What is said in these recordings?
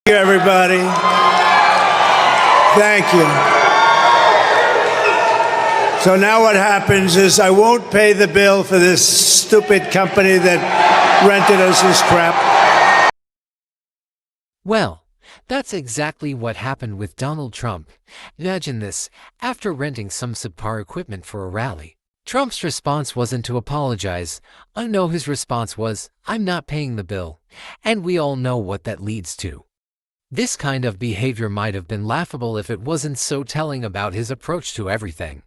Thank you, everybody. Thank you. So now what happens is I won't pay the bill for this stupid company that rented us this crap. Well, that's exactly what happened with Donald Trump. Imagine this, after renting some subpar equipment for a rally. Trump's response wasn't to apologize. I know his response was, I'm not paying the bill. And we all know what that leads to. This kind of behavior might have been laughable if it wasn't so telling about his approach to everything.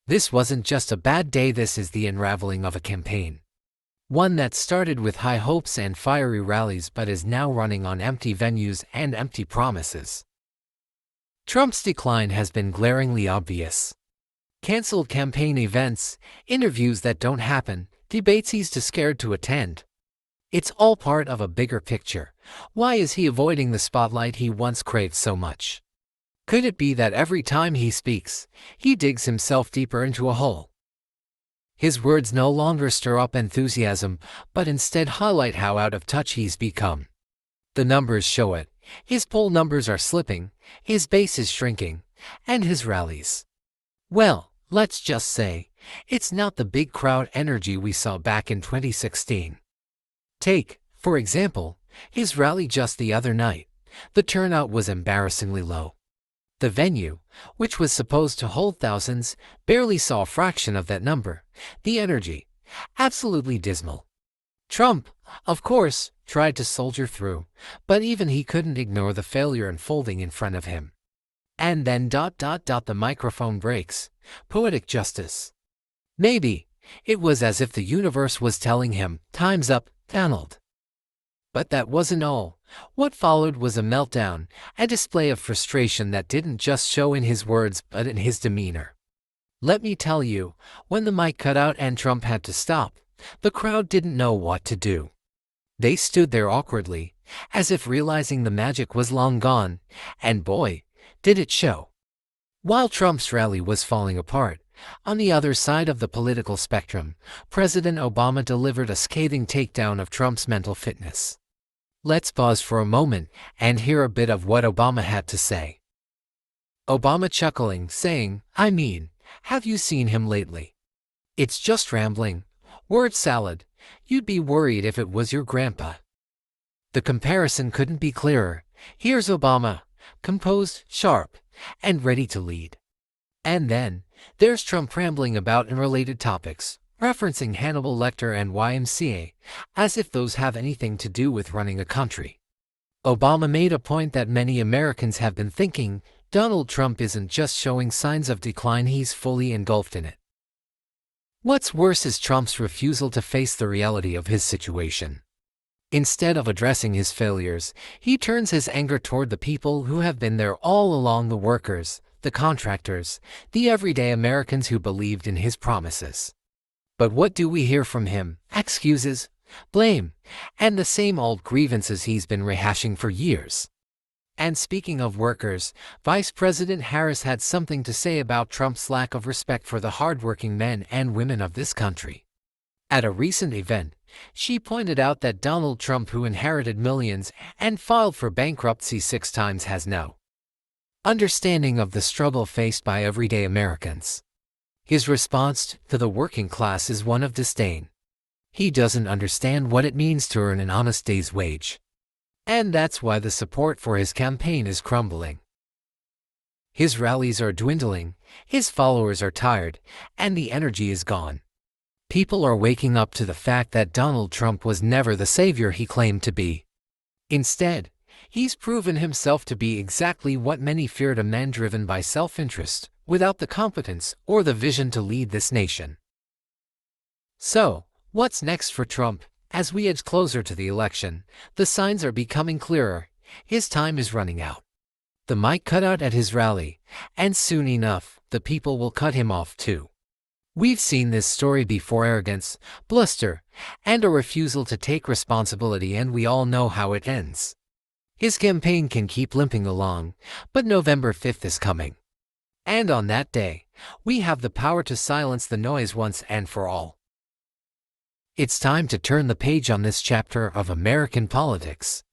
This wasn't just a bad day, this is the unraveling of a campaign. One that started with high hopes and fiery rallies but is now running on empty venues and empty promises. Trump's decline has been glaringly obvious. Cancelled campaign events, interviews that don't happen, debates he's too scared to attend. It's all part of a bigger picture. Why is he avoiding the spotlight he once craved so much? Could it be that every time he speaks, he digs himself deeper into a hole? His words no longer stir up enthusiasm, but instead highlight how out of touch he's become. The numbers show it. His poll numbers are slipping, his base is shrinking, and his rallies. Well, let's just say, it's not the big crowd energy we saw back in 2016. Take, for example, his rally just the other night. The turnout was embarrassingly low. The venue, which was supposed to hold thousands, barely saw a fraction of that number. The energy, absolutely dismal. Trump, of course, tried to soldier through, but even he couldn't ignore the failure unfolding in front of him. And then the microphone breaks. Poetic justice. Maybe it was as if the universe was telling him, time's up, Donald. But that wasn't all. What followed was a meltdown, a display of frustration that didn't just show in his words but in his demeanor. Let me tell you, when the mic cut out and Trump had to stop, the crowd didn't know what to do. They stood there awkwardly, as if realizing the magic was long gone, and boy, did it show. While Trump's rally was falling apart, on the other side of the political spectrum, President Obama delivered a scathing takedown of Trump's mental fitness. Let's pause for a moment and hear a bit of what Obama had to say. Obama chuckling, saying, I mean, have you seen him lately? It's just rambling. Word salad. You'd be worried if it was your grandpa. The comparison couldn't be clearer. Here's Obama, composed, sharp, and ready to lead. And then, there's Trump rambling about unrelated topics, referencing Hannibal Lecter and YMCA, as if those have anything to do with running a country. Obama made a point that many Americans have been thinking: Donald Trump isn't just showing signs of decline, he's fully engulfed in it. What's worse is Trump's refusal to face the reality of his situation. Instead of addressing his failures, he turns his anger toward the people who have been there all along: the workers, the contractors, the everyday Americans who believed in his promises. But what do we hear from him? Excuses, blame, and the same old grievances he's been rehashing for years. And speaking of workers, Vice President Harris had something to say about Trump's lack of respect for the hardworking men and women of this country. At a recent event, she pointed out that Donald Trump, who inherited millions and filed for bankruptcy 6 times, has no understanding of the struggle faced by everyday Americans. His response to the working class is one of disdain. He doesn't understand what it means to earn an honest day's wage. And that's why the support for his campaign is crumbling. His rallies are dwindling, his followers are tired, and the energy is gone. People are waking up to the fact that Donald Trump was never the savior he claimed to be. Instead, he's proven himself to be exactly what many feared: a man driven by self-interest, without the competence or the vision to lead this nation. So, what's next for Trump? As we edge closer to the election, the signs are becoming clearer. His time is running out. The mic cut out at his rally, and soon enough, the people will cut him off too. We've seen this story before: arrogance, bluster, and a refusal to take responsibility, and we all know how it ends. His campaign can keep limping along, but November 5th is coming. And on that day, we have the power to silence the noise once and for all. It's time to turn the page on this chapter of American politics.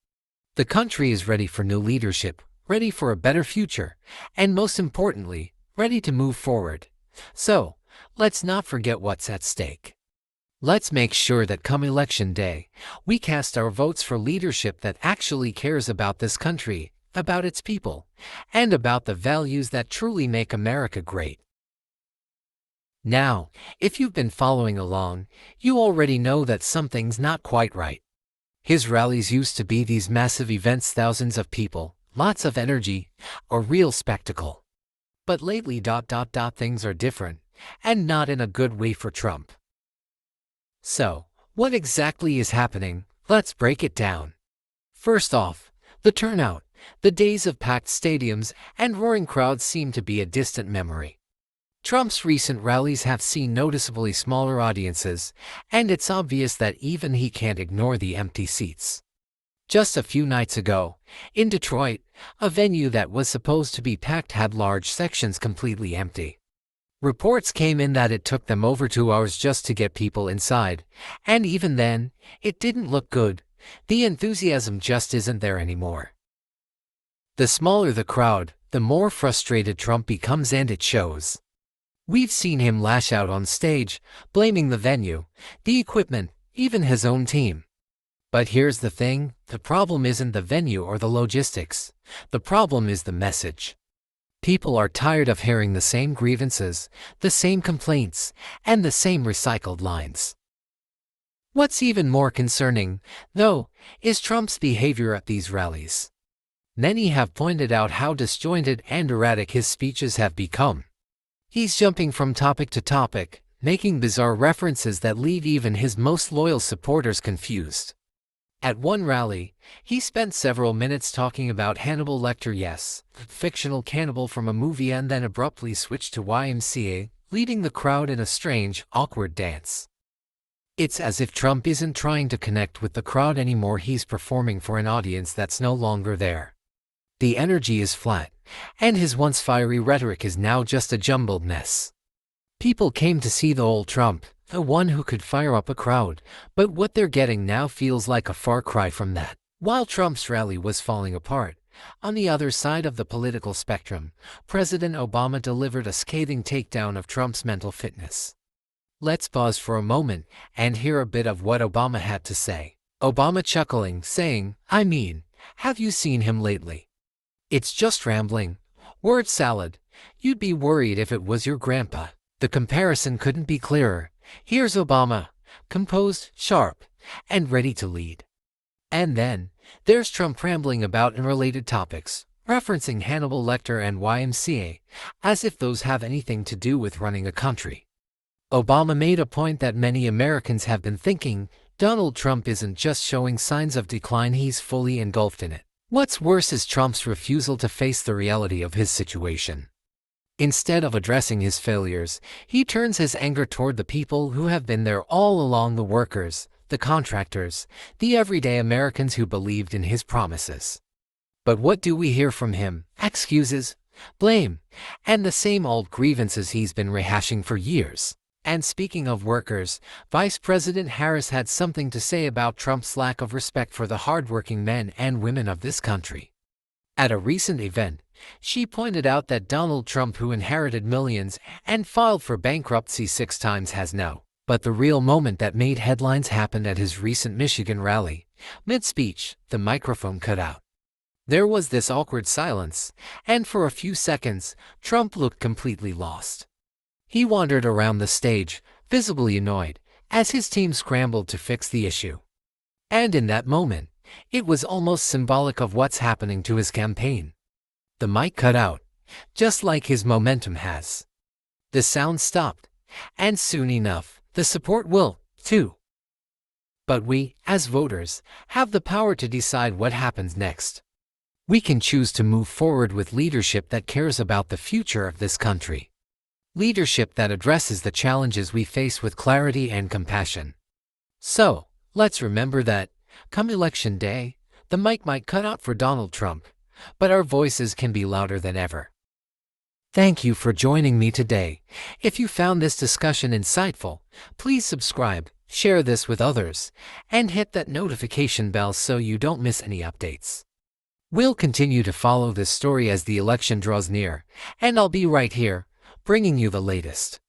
The country is ready for new leadership, ready for a better future, and most importantly, ready to move forward. So, let's not forget what's at stake. Let's make sure that come election day, we cast our votes for leadership that actually cares about this country, about its people, and about the values that truly make America great. Now, if you've been following along, you already know that something's not quite right. His rallies used to be these massive events, thousands of people, lots of energy, a real spectacle. But lately, things are different, and not in a good way for Trump. So, what exactly is happening? Let's break it down. First off, the turnout. The days of packed stadiums and roaring crowds seem to be a distant memory. Trump's recent rallies have seen noticeably smaller audiences, and it's obvious that even he can't ignore the empty seats. Just a few nights ago, in Detroit, a venue that was supposed to be packed had large sections completely empty. Reports came in that it took them over 2 hours just to get people inside, and even then, it didn't look good. The enthusiasm just isn't there anymore. The smaller the crowd, the more frustrated Trump becomes, and it shows. We've seen him lash out on stage, blaming the venue, the equipment, even his own team. But here's the thing, the problem isn't the venue or the logistics. The problem is the message. People are tired of hearing the same grievances, the same complaints, and the same recycled lines. What's even more concerning, though, is Trump's behavior at these rallies. Many have pointed out how disjointed and erratic his speeches have become. He's jumping from topic to topic, making bizarre references that leave even his most loyal supporters confused. At one rally, he spent several minutes talking about Hannibal Lecter, yes, the fictional cannibal from a movie, and then abruptly switched to YMCA, leading the crowd in a strange, awkward dance. It's as if Trump isn't trying to connect with the crowd anymore, he's performing for an audience that's no longer there. The energy is flat, and his once fiery rhetoric is now just a jumbled mess. People came to see the old Trump, the one who could fire up a crowd, but what they're getting now feels like a far cry from that. While Trump's rally was falling apart, on the other side of the political spectrum, President Obama delivered a scathing takedown of Trump's mental fitness. Let's pause for a moment and hear a bit of what Obama had to say. Obama chuckling, saying, "I mean, have you seen him lately? It's just rambling. Word salad. You'd be worried if it was your grandpa." The comparison couldn't be clearer. Here's Obama, composed, sharp, and ready to lead. And then, there's Trump rambling about unrelated topics, referencing Hannibal Lecter and YMCA, as if those have anything to do with running a country. Obama made a point that many Americans have been thinking: Donald Trump isn't just showing signs of decline, he's fully engulfed in it. What's worse is Trump's refusal to face the reality of his situation. Instead of addressing his failures, he turns his anger toward the people who have been there all along: the workers, the contractors, the everyday Americans who believed in his promises. But what do we hear from him? Excuses, blame, and the same old grievances he's been rehashing for years. And speaking of workers, Vice President Harris had something to say about Trump's lack of respect for the hardworking men and women of this country. At a recent event, she pointed out that Donald Trump, who inherited millions and filed for bankruptcy 6 times, has no. But the real moment that made headlines happened at his recent Michigan rally. Mid-speech, the microphone cut out. There was this awkward silence, and for a few seconds, Trump looked completely lost. He wandered around the stage, visibly annoyed, as his team scrambled to fix the issue. And in that moment, it was almost symbolic of what's happening to his campaign. The mic cut out, just like his momentum has. The sound stopped, and soon enough, the support will, too. But we, as voters, have the power to decide what happens next. We can choose to move forward with leadership that cares about the future of this country. Leadership that addresses the challenges we face with clarity and compassion. So, let's remember that, come election day, the mic might cut out for Donald Trump, but our voices can be louder than ever. Thank you for joining me today. If you found this discussion insightful, please subscribe, share this with others, and hit that notification bell so you don't miss any updates. We'll continue to follow this story as the election draws near, and I'll be right here, bringing you the latest.